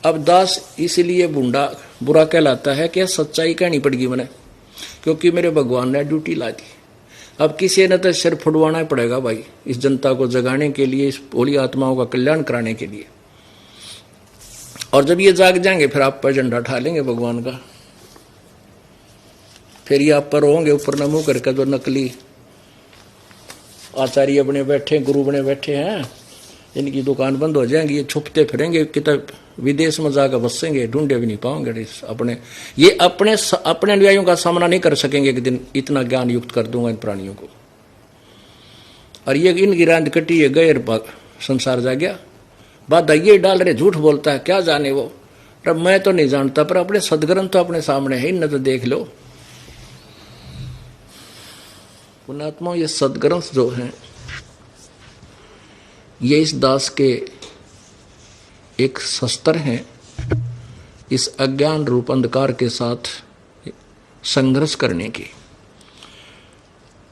अब दास इसलिए बुरा कहलाता है कि सच्चाई कहनी पड़ेगी मैंने, क्योंकि मेरे भगवान ने ड्यूटी ला दी। अब किसी ने तो सिर फुड़वाना ही पड़ेगा भाई, इस जनता को जगाने के लिए, इस भोली आत्माओं का कल्याण कराने के लिए। और जब ये जाग जाएंगे फिर आप पर झंडा उठा लेंगे भगवान का। फिर ये आप पर होंगे ऊपर न मुंह करके, जो नकली आचार्य बने बैठे, गुरु बने बैठे हैं, इनकी दुकान बंद हो जाएंगी। ये छुपते फिरेंगे, किताब विदेश में जाकर बसेंगे, ढूंढे भी नहीं पाओगे। अपने अनुयायियों का सामना नहीं कर सकेंगे एक दिन, इतना ज्ञान युक्त कर दूंगा इन प्राणियों को। और ये इनकी रांद कटी, ये गैर संसार जा गया। बात ये डाल रहे, झूठ बोलता है, क्या जाने वो। अब मैं तो नहीं जानता, पर अपने सदग्रंथ तो अपने सामने है, इन्हें तो देख लो। पुण्यात्मा, ये सदग्रंथ जो हैं, ये इस दास के एक शस्त्र हैं, इस अज्ञान रूप अंधकार के साथ संघर्ष करने की।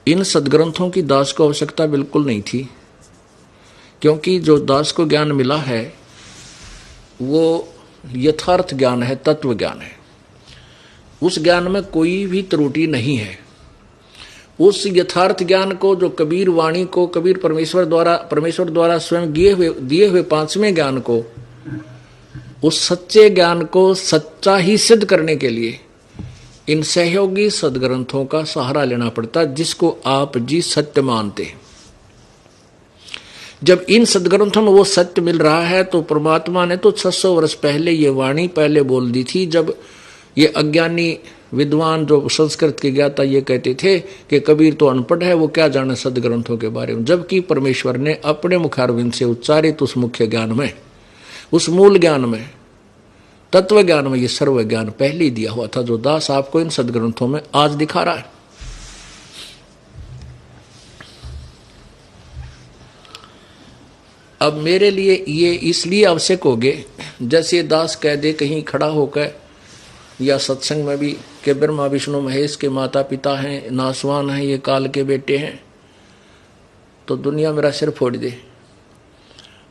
इन सदग्रंथों की दास को आवश्यकता बिल्कुल नहीं थी, क्योंकि जो दास को ज्ञान मिला है वो यथार्थ ज्ञान है, तत्व ज्ञान है। उस ज्ञान में कोई भी त्रुटि नहीं है। उस यथार्थ ज्ञान को, जो कबीर वाणी को, कबीर परमेश्वर द्वारा स्वयं दिए हुए पांचवें ज्ञान को, उस सच्चे ज्ञान को सच्चा ही सिद्ध करने के लिए इन सहयोगी सदग्रंथों का सहारा लेना पड़ता, जिसको आप जी सत्य मानते हैं। जब इन सदग्रंथों में वो सत्य मिल रहा है, तो परमात्मा ने तो 600 वर्ष पहले ये वाणी पहले बोल दी थी, जब ये अज्ञानी विद्वान जो संस्कृत के ज्ञाता ये कहते थे कि कबीर तो अनपढ़ है, वो क्या जाने सदग्रंथों के बारे में। जबकि परमेश्वर ने अपने मुखारविंद से उच्चारित उस मुख्य ज्ञान में, उस मूल ज्ञान में, तत्व ज्ञान में ये सर्व ज्ञान पहले ही दिया हुआ था, जो दास आपको इन सदग्रंथों में आज दिखा रहा है। अब मेरे लिए ये इसलिए आवश्यक हो गए, जैसे दास कह दे कहीं खड़ा होकर या सत्संग में भी कि ब्रह्मा विष्णु महेश के माता पिता हैं, नासवान हैं, ये काल के बेटे हैं, तो दुनिया मेरा सिर फोड़ दे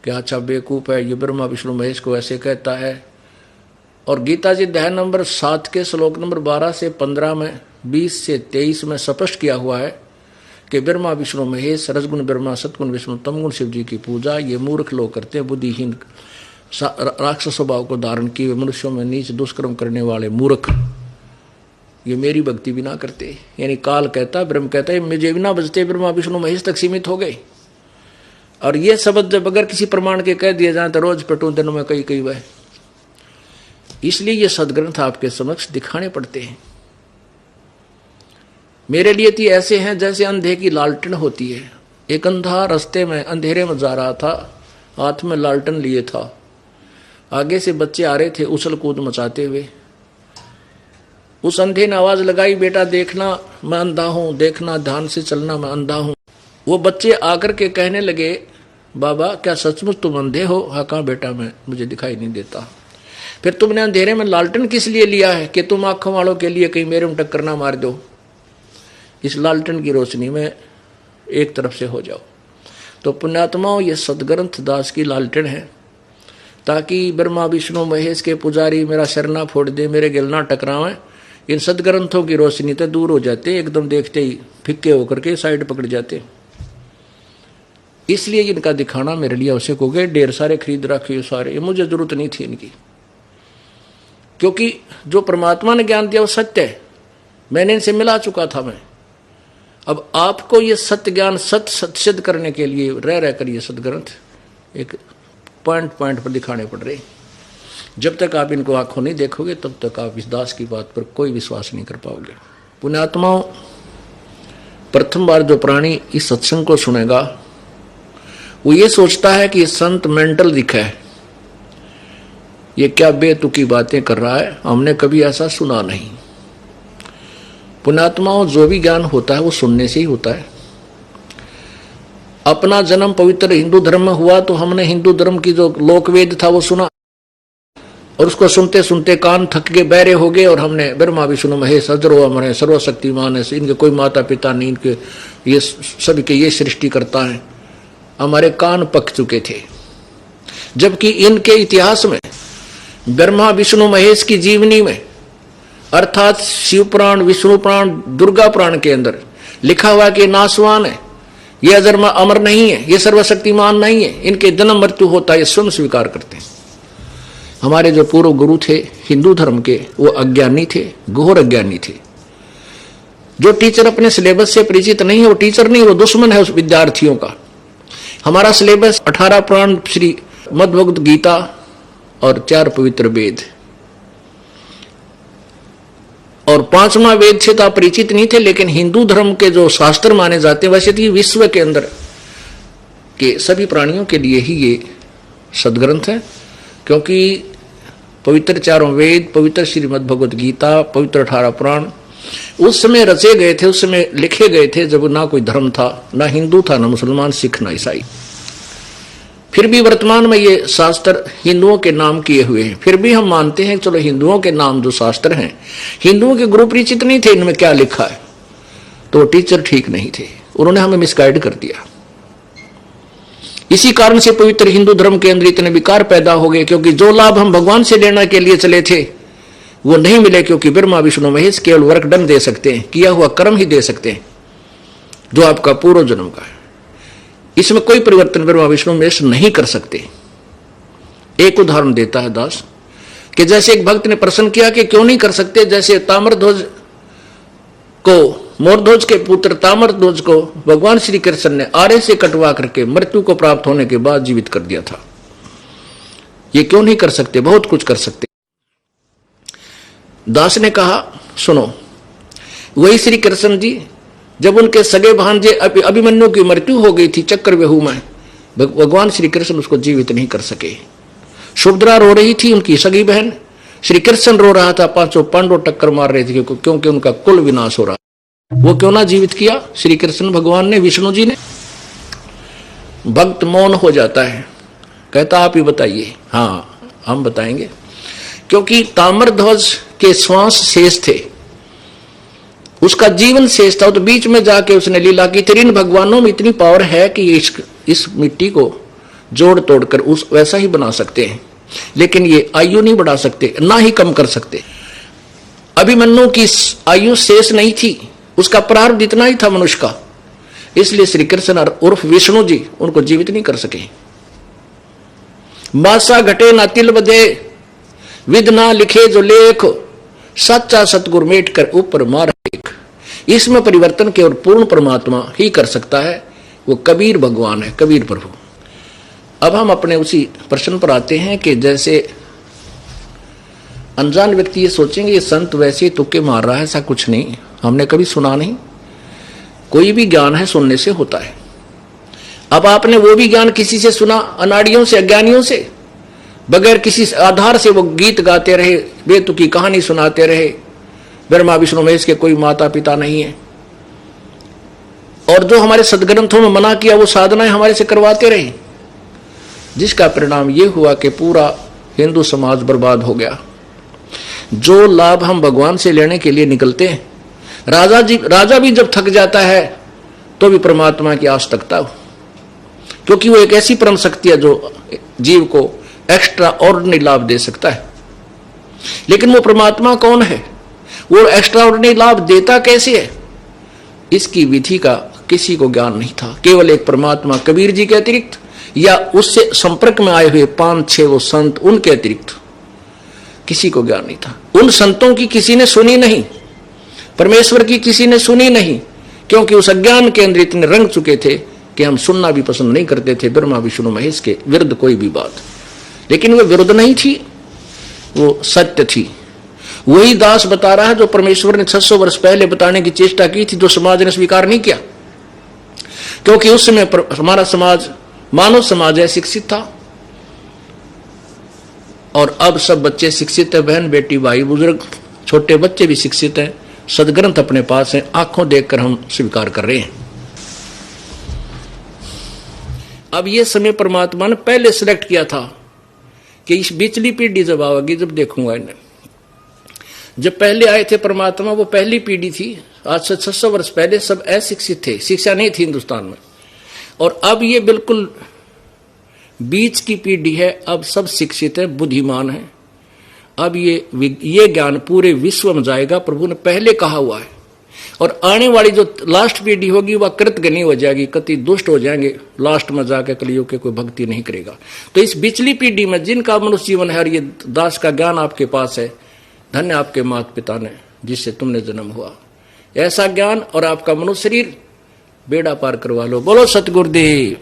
कि अच्छा बेवकूफ है, ये ब्रह्मा विष्णु महेश को ऐसे कहता है। और गीता जी अध्याय नंबर 7 के श्लोक नंबर 12 से 15 में, 20 से 23 में स्पष्ट किया हुआ है कि ब्रह्मा विष्णु महेश, रजगुण ब्रह्मा, सतगुण विष्णु, तमगुण शिव जी की पूजा ये मूर्ख लोग करते हैं, बुद्धिहीन राक्षस स्वभाव को धारण किए मनुष्यों में नीच दुष्कर्म करने वाले मूर्ख, ये मेरी भक्ति भी ना करते। यानी काल कहता, ब्रह्म कहता है, मुझे भी ना बजते, ब्रह्मा विष्णु महेश तक सीमित हो गए। और ये शब्द जब अगर किसी प्रमाण के कह दिए जाए तो रोज पटू दिनों में कई वह। इसलिए ये सदग्रंथ आपके समक्ष दिखाने पड़ते हैं। मेरे लिए तो ऐसे हैं जैसे अंधे की लालटेन होती है। एक अंधा रास्ते में अंधेरे में जा रहा था, हाथ में लालटेन लिए था, आगे से बच्चे आ रहे थे उछल कूद मचाते हुए। उस अंधे ने आवाज लगाई, बेटा देखना मैं अंधा हूं, देखना ध्यान से चलना मैं अंधा हूं। वो बच्चे आकर के कहने लगे, बाबा क्या सचमुच तुम अंधे हो? हाँ कहा बेटा मैं, मुझे दिखाई नहीं देता। फिर तुमने अंधेरे में लालटेन किस लिए लिया है? कि तुम आंखों वालों के लिए कहीं मेरे में टक्कर ना मार दो, इस लालटेन की रोशनी में एक तरफ से हो जाओ। तो पुण्यात्माओं, ये सदग्रंथ दास की लालटेन है, ताकि ब्रह्मा विष्णु महेश के पुजारी मेरा सिर ना फोड़ दे, मेरे गिल ना टकरावें। इन सदग्रंथों की रोशनी तो दूर हो जाते, एकदम देखते ही फिक्के होकर के साइड पकड़ जाते। इसलिए इनका दिखाना मेरे लिए आवश्यक हो गए। ढेर सारे खरीद रखे सारे, ये मुझे जरूरत नहीं थी इनकी, क्योंकि जो परमात्मा ने ज्ञान दिया वो सत्य है, मैंने इनसे मिला चुका था मैं। अब आपको ये सत्य ज्ञान सत्य सिद्ध करने के लिए रह कर ये सदग्रंथ एक पॉइंट पर दिखाने पड़ रहे। जब तक आप इनको आंखों नहीं देखोगे तब तक आप इस दास की बात पर कोई विश्वास नहीं कर पाओगे। पुण्यात्माओं, प्रथम बार जो प्राणी इस सत्संग को सुनेगा वो ये सोचता है कि संत मेंटल दिखा है, ये क्या बेतुकी बातें कर रहा है, हमने कभी ऐसा सुना नहीं। पुण्यात्माओं, जो भी ज्ञान होता है वो सुनने से ही होता है। अपना जन्म पवित्र हिंदू धर्म में हुआ तो हमने हिंदू धर्म की जो लोकवेद था वो सुना, और उसको सुनते सुनते कान थक गए, बहरे हो गए, और हमने ब्रह्मा विष्णु महेश अजरो अमर है, सर्वशक्तिमान है, इनके कोई माता पिता नहीं, इनके ये सभी के ये सृष्टि करता है, हमारे कान पक चुके थे। जबकि इनके इतिहास में ब्रह्मा विष्णु महेश की जीवनी में, अर्थात शिव पुराण, विष्णु पुराण, दुर्गा पुराण के अंदर लिखा हुआ कि नासवान है, ये अजर अमर नहीं है, ये सर्वशक्तिमान नहीं है, इनके जन्म मृत्यु होता है, ये स्वयं स्वीकार करते हैं। हमारे जो पूर्व गुरु थे हिंदू धर्म के, वो अज्ञानी थे, घोर अज्ञानी थे। जो टीचर अपने सिलेबस से परिचित नहीं है वो टीचर नहीं, वो दुश्मन है उस विद्यार्थियों का। हमारा सिलेबस 18 पुराण, श्री मद्भगवत गीता और 4 पवित्र वेद, और 5वां वेद से तो आप परिचित नहीं थे, लेकिन हिंदू धर्म के जो शास्त्र माने जाते हैं, वैसे तो विश्व के अंदर के सभी प्राणियों के लिए ही ये सदग्रंथ है, क्योंकि पवित्र 4 वेद, पवित्र श्रीमद् भगवत गीता, पवित्र 18 पुराण उस समय रचे गए थे, उस समय लिखे गए थे जब ना कोई धर्म था, ना हिंदू था, ना मुसलमान, सिख, ना ईसाई। फिर भी वर्तमान में ये शास्त्र हिंदुओं के नाम किए हुए हैं। फिर भी हम मानते हैं चलो हिंदुओं के नाम जो शास्त्र हैं, हिंदुओं के गुरु परिचित नहीं थे इनमें क्या लिखा है, तो टीचर ठीक नहीं थे, उन्होंने हमें मिसगाइड कर दिया। इसी कारण से पवित्र हिंदू धर्म के अंदर इतने विकार पैदा हो गए, क्योंकि जो लाभ हम भगवान से लेने के लिए चले थे वो नहीं मिले, क्योंकि ब्रह्मा विष्णु महेश केवल वर्क डन दे सकते हैं, किया हुआ कर्म ही दे सकते हैं जो आपका पूर्व जन्म का है। इसमें कोई परिवर्तन ब्रह्मा विष्णु महेश नहीं कर सकते। एक उदाहरण देता है दास कि जैसे एक भक्त ने प्रश्न किया कि क्यों नहीं कर सकते, जैसे ताम्रध्वज को, मोरध्वज के पुत्र ताम्रध्वज को भगवान श्री कृष्ण ने आरे से कटवा करके मृत्यु को प्राप्त होने के बाद जीवित कर दिया था, ये क्यों नहीं कर सकते? बहुत कुछ कर सकते। दास ने कहा सुनो, वही श्री कृष्ण जी जब उनके सगे भांजे अभिमन्यु की मृत्यु हो गई थी चक्रव्यूह में, भगवान श्री कृष्ण उसको जीवित नहीं कर सके। सुभद्रा रो रही थी, उनकी सगी बहन, श्री कृष्ण रो रहा था, 5 पांडव टक्कर मार रहे थे क्योंकि उनका कुल विनाश हो रहा। वो क्यों ना जीवित किया श्री कृष्ण भगवान ने, विष्णु जी ने? भक्त मौन हो जाता है, कहता आप ही बताइए। हाँ हम बताएंगे, क्योंकि ताम्रध्वज के श्वास शेष थे, उसका जीवन शेष था, तो बीच में जाके उसने लीला की थी। इन भगवानों में इतनी पावर है कि इस मिट्टी को जोड़ तोड़कर उस वैसा ही बना सकते हैं, लेकिन ये आयु नहीं बढ़ा सकते, ना ही कम कर सकते। अभिमन्यु की आयु शेष नहीं थी, उसका प्रारब्ध इतना ही था मनुष्य का, इसलिए श्री कृष्ण उर्फ विष्णु जी उनको जीवित नहीं कर सके। मासा घटे ना तिल बधे, विद ना लिखे जो लेख, सच्चा सतगुरु मेट कर ऊपर मार एक। इसमें परिवर्तन केवल पूर्ण परमात्मा ही कर सकता है, वो कबीर भगवान है, कबीर प्रभु। अब हम अपने उसी प्रश्न पर आते हैं कि जैसे अनजान व्यक्ति ये सोचेंगे ये संत वैसे तुक्के मार रहा है, ऐसा कुछ नहीं, हमने कभी सुना नहीं। कोई भी ज्ञान है सुनने से होता है। अब आपने वो भी ज्ञान किसी से सुना, अनाड़ियों से, अज्ञानियों से, बगैर किसी आधार से वो गीत गाते रहे, बेतुकी कहानी सुनाते रहे, ब्रह्मा विष्णु महेश के कोई माता पिता नहीं है, और जो हमारे सदग्रंथों में मना किया वो साधनाएं हमारे से करवाते रहे, जिसका परिणाम ये हुआ कि पूरा हिंदू समाज बर्बाद हो गया। जो लाभ हम भगवान से लेने के लिए निकलते हैं, राजा भी जब थक जाता है तो भी परमात्मा की आस तकता हो, क्योंकि वो एक ऐसी परम शक्ति है जो जीव को एक्स्ट्रा ऑर्डिनरी लाभ दे सकता है। लेकिन वो परमात्मा कौन है, वो एक्स्ट्रा ऑर्डिनरी लाभ देता कैसे है, इसकी विधि का किसी को ज्ञान नहीं था। केवल एक परमात्मा कबीर जी के अतिरिक्त या उससे संपर्क में आए हुए 5-6 वो संत, उनके अतिरिक्त किसी को ज्ञान नहीं था। उन संतों की किसी ने सुनी नहीं, परमेश्वर की किसी ने सुनी नहीं, क्योंकि उस अज्ञान के अंदर इतने रंग चुके थे कि हम सुनना भी पसंद नहीं करते थे ब्रह्मा विष्णु महेश के विरुद्ध कोई भी बात। लेकिन वो विरुद्ध नहीं थी, वो सत्य थी। वही दास बता रहा है जो परमेश्वर ने 600 वर्ष पहले बताने की चेष्टा की थी, जो समाज ने स्वीकार नहीं किया, क्योंकि उस समय हमारा समाज मानव समाज है, शिक्षित था, और अब सब बच्चे शिक्षित है, बहन बेटी भाई बुजुर्ग छोटे बच्चे भी शिक्षित हैं, सदग्रंथ अपने पास है, आंखों देखकर हम स्वीकार कर रहे हैं। अब ये समय परमात्मा ने पहले सिलेक्ट किया था कि इस बिचली पीढ़ी जब आएगी, जब देखूंगा इन्हें। जब पहले आए थे परमात्मा, वो पहली पीढ़ी थी, आज से 600 वर्ष पहले सब अशिक्षित थे, शिक्षा नहीं थी हिंदुस्तान में। और अब ये बिल्कुल बीच की पीढ़ी है, अब सब शिक्षित है, बुद्धिमान है, अब ये ज्ञान पूरे विश्व में जाएगा, प्रभु ने पहले कहा हुआ है। और आने वाली जो लास्ट पीढ़ी होगी वह कृतघ्नी हो जाएगी, कति दुष्ट हो जाएंगे, लास्ट में जाकर कलियुग के कोई भक्ति नहीं करेगा। तो इस पिछली पीढ़ी में जिनका मनुष्य जीवन है और ये दास का ज्ञान आपके पास है, धन्य आपके माता पिता ने जिससे तुमने जन्म हुआ। ऐसा ज्ञान और आपका मनुष्य शरीर बेड़ा पार करवा लो। बोलो सतगुरुदेव।